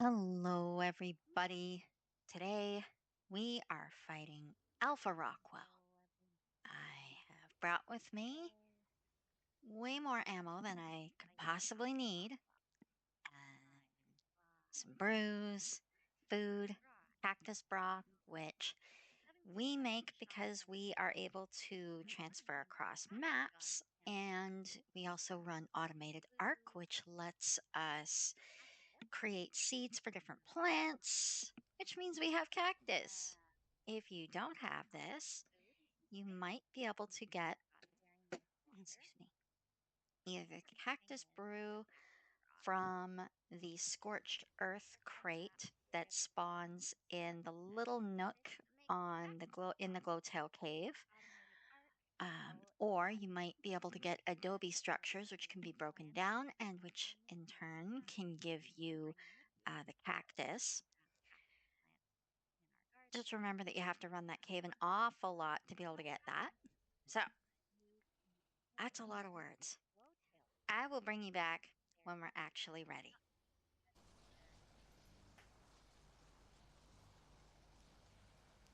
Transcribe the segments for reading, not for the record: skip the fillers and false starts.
Hello, everybody. Today we are fighting Alpha Rockwell. I have brought with me way more ammo than I could possibly need, and some brews, food, cactus broth, which we make because we are able to transfer across maps. And we also run automated arc, which lets us create seeds for different plants, which means we have cactus. If you don't have this, you might be able to get, excuse me, either cactus brew from the scorched earth crate that spawns in the little nook on the glowtail cave. Or you might be able to get adobe structures, which can be broken down and which in turn can give you the cactus. Just remember that you have to run that cave an awful lot to be able to get that. So, that's a lot of words. I will bring you back when we're actually ready.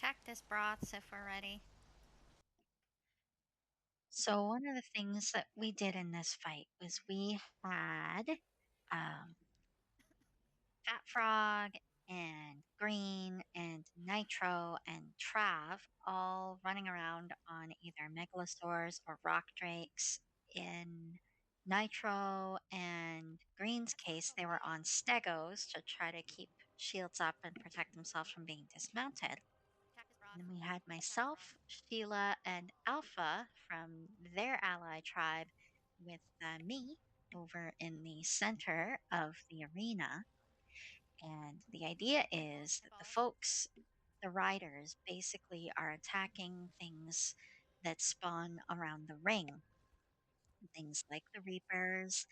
Cactus broths if we're ready. So, one of the things that we did in this fight was we had um, Fat Frog and Greene and Nitro and Trav all running around on either megalosaurs or rock drakes. In Nitro and Greene's case, they were on stegos to try to keep shields up and protect themselves from being dismounted. And then we had myself, Sheila, and Alpha from their ally tribe with me over in the center of the arena. And the idea is that the riders, basically are attacking things that spawn around the ring. Things like the Reapers,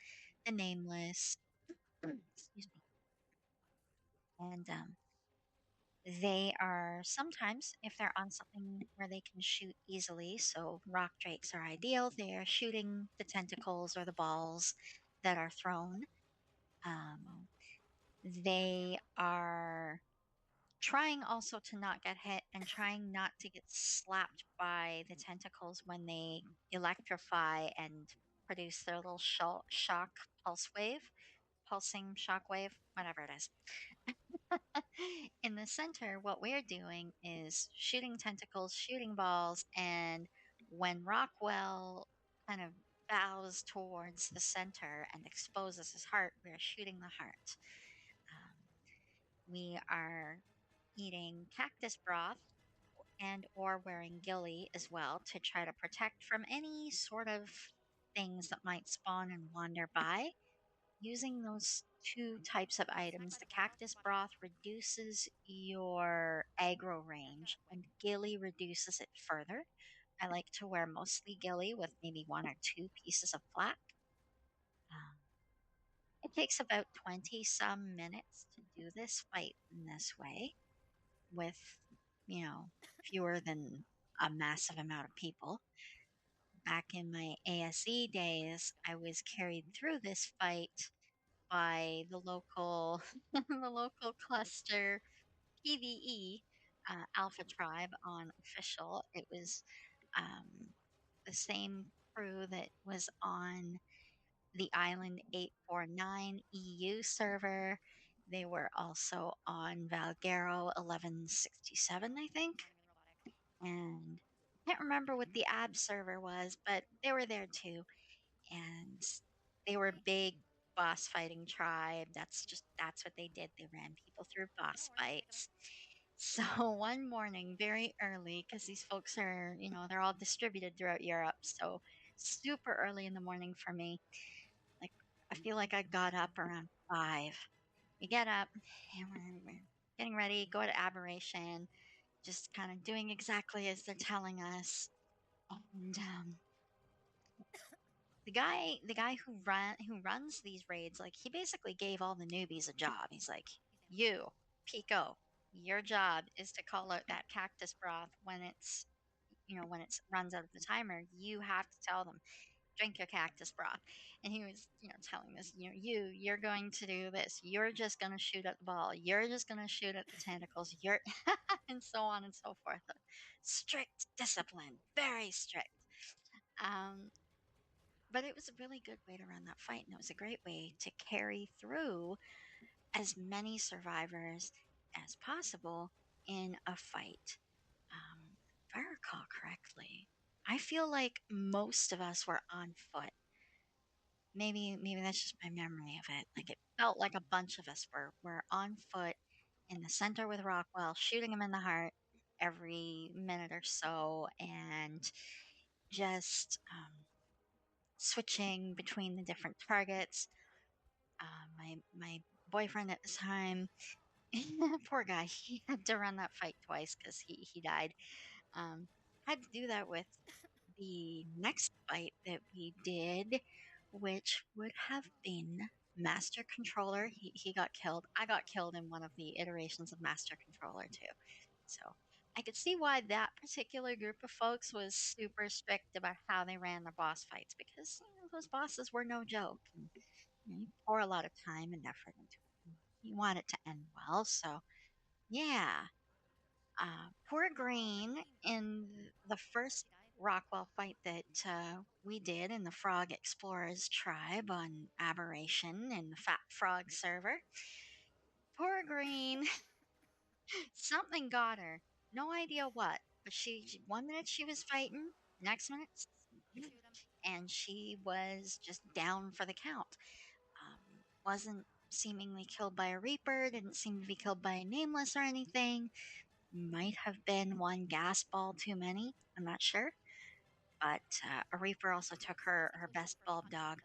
the Nameless, excuse me. And they are sometimes, if they're on something where they can shoot easily, so rock drakes are ideal, they are shooting the tentacles or the balls that are thrown. They are trying also to not get hit and trying not to get slapped by the tentacles when they electrify and produce their little shock pulsing shock wave, whatever it is. In the center, what we're doing is shooting tentacles, shooting balls, and when Rockwell kind of bows towards the center and exposes his heart, we're shooting the heart. Um, we are eating cactus broth and or wearing ghillie as well to try to protect from any sort of things that might spawn and wander by. Using those two types of items, the cactus broth reduces your aggro range and ghillie reduces it further. I like to wear mostly ghillie with maybe one or two pieces of flak. Um, it takes about 20 some minutes to do this fight in this way with, fewer than a massive amount of people. Back in my ASE days, I was carried through this fight by the local the local cluster PVE Alpha Tribe on official. It was the same crew that was on the Island 849 EU server. They were also on Valgero 1167, I think. And I can't remember what the AB server was, but they were there too. And they were big boss fighting tribe. That's what they did. They ran people through boss fights. So one morning, very early, because these folks are, they're all distributed throughout Europe. So super early in the morning for me. Like, I feel like I got up around 5. We get up and we're getting ready, go to Aberration, just kind of doing exactly as they're telling us. And the guy who runs these raids, like, he basically gave all the newbies a job. He's like, "You, Pico, your job is to call out that cactus broth when it's runs out of the timer. You have to tell them drink your cactus broth. And he was, telling us, you're going to do this. You're just going to shoot at the ball. You're just going to shoot at the tentacles. You're, and so on and so forth. Strict discipline, very strict. Um, but it was a really good way to run that fight. And it was a great way to carry through as many survivors as possible in a fight. If I recall correctly, I feel like most of us were on foot. Maybe that's just my memory of it. Like it felt like a bunch of us were on foot in the center with Rockwell, shooting him in the heart every minute or so, and just switching between the different targets. My boyfriend at the time, poor guy, he had to run that fight twice because he died. Had to do that with the next fight that we did, which would have been Master Controller. He got killed. I got killed in one of the iterations of Master Controller too. So I could see why that particular group of folks was super strict about how they ran their boss fights because those bosses were no joke. And, you pour a lot of time and effort into it. You want it to end well. So yeah. Poor Greene in the first Rockwell fight that we did in the Frog Explorers tribe on Aberration in the Fat Frog server. Poor Greene, something got her. No idea what, but one minute she was fighting, next minute, and she was just down for the count. Wasn't seemingly killed by a Reaper, didn't seem to be killed by a Nameless or anything. Might have been one gas ball too many. I'm not sure. But a Reaper also took her best bulb dog.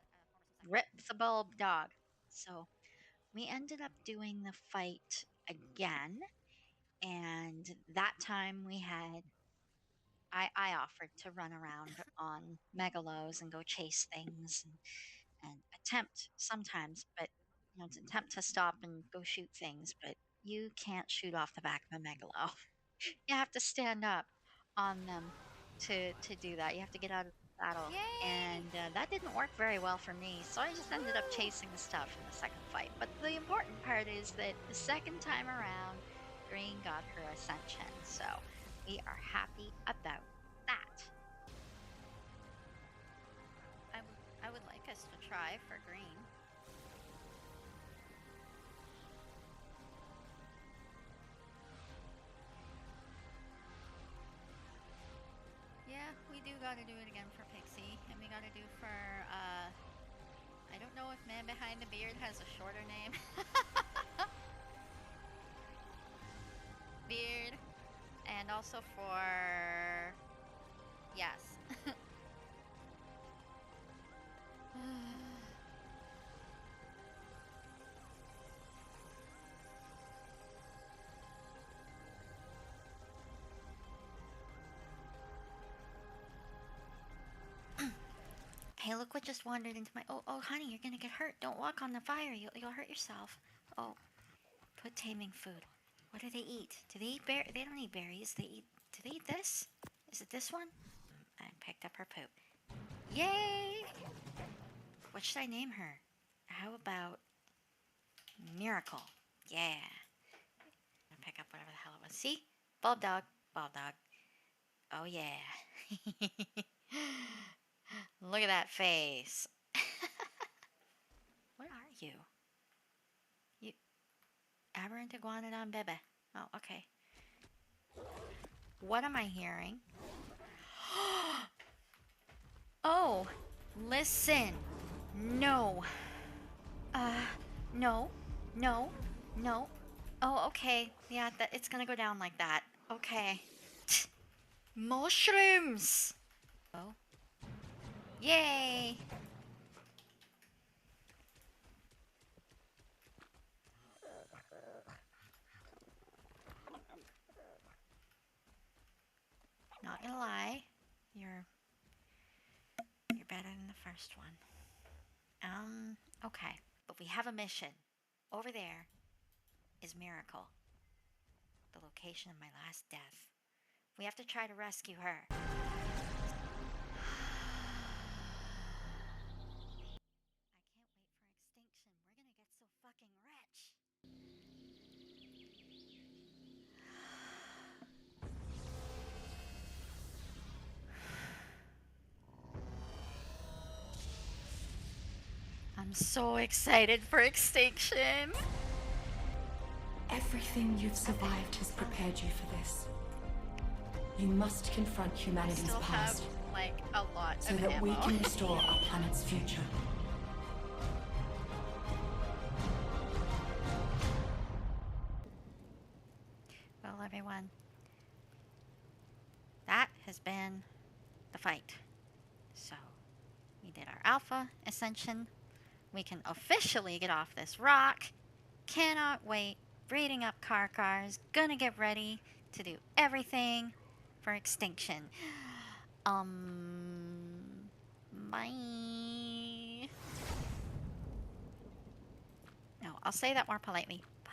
Rip the bulb dog. So we ended up doing the fight again. And that time I offered to run around on Megalos and go chase things and attempt sometimes, but to attempt to stop and go shoot things, but you can't shoot off the back of a Megalo. You have to stand up on them to do that. You have to get out of the saddle, Yay! and that didn't work very well for me. So I just ended up Woo! chasing the stuff in the second fight. But the important part is that the second time around, Greene got her ascension. So we are happy about that. I would like us to try for Greene. Yeah, we do gotta do it again for Pixie, and we gotta do for, I don't know if Man Behind the Beard has a shorter name. Beard. And also for... Yes. Hey, look what just wandered into my... Oh, honey, you're gonna get hurt. Don't walk on the fire. You'll hurt yourself. Oh, put taming food. What do they eat? Do they eat berries? They don't eat berries. Do they eat this? Is it this one? I picked up her poop. Yay! What should I name her? How about Miracle? Yeah. I'm gonna pick up whatever the hell it was. See? Bulb dog. Bulb dog. Oh yeah. Look at that face. What are you? You Aberrant Iguanodon Bebe. Oh, okay. What am I hearing? Oh, listen. No. No. No. No. Oh, okay. Yeah, it's gonna go down like that. Okay. Mushrooms! Oh. Yay! Not gonna lie, you're better than the first one. Okay. But we have a mission. Over there is Miracle, the location of my last death. We have to try to rescue her. so excited for extinction. Everything you've survived has prepared you for this. You must confront humanity's Still have past like a lot so of that we ammo. can restore our planet's future. Well, everyone, that has been the fight. So, we did our Alpha Ascension. We can officially get off this rock. Cannot wait. Breeding up cars. Gonna get ready to do everything for extinction. Bye. No, I'll say that more politely. Bye.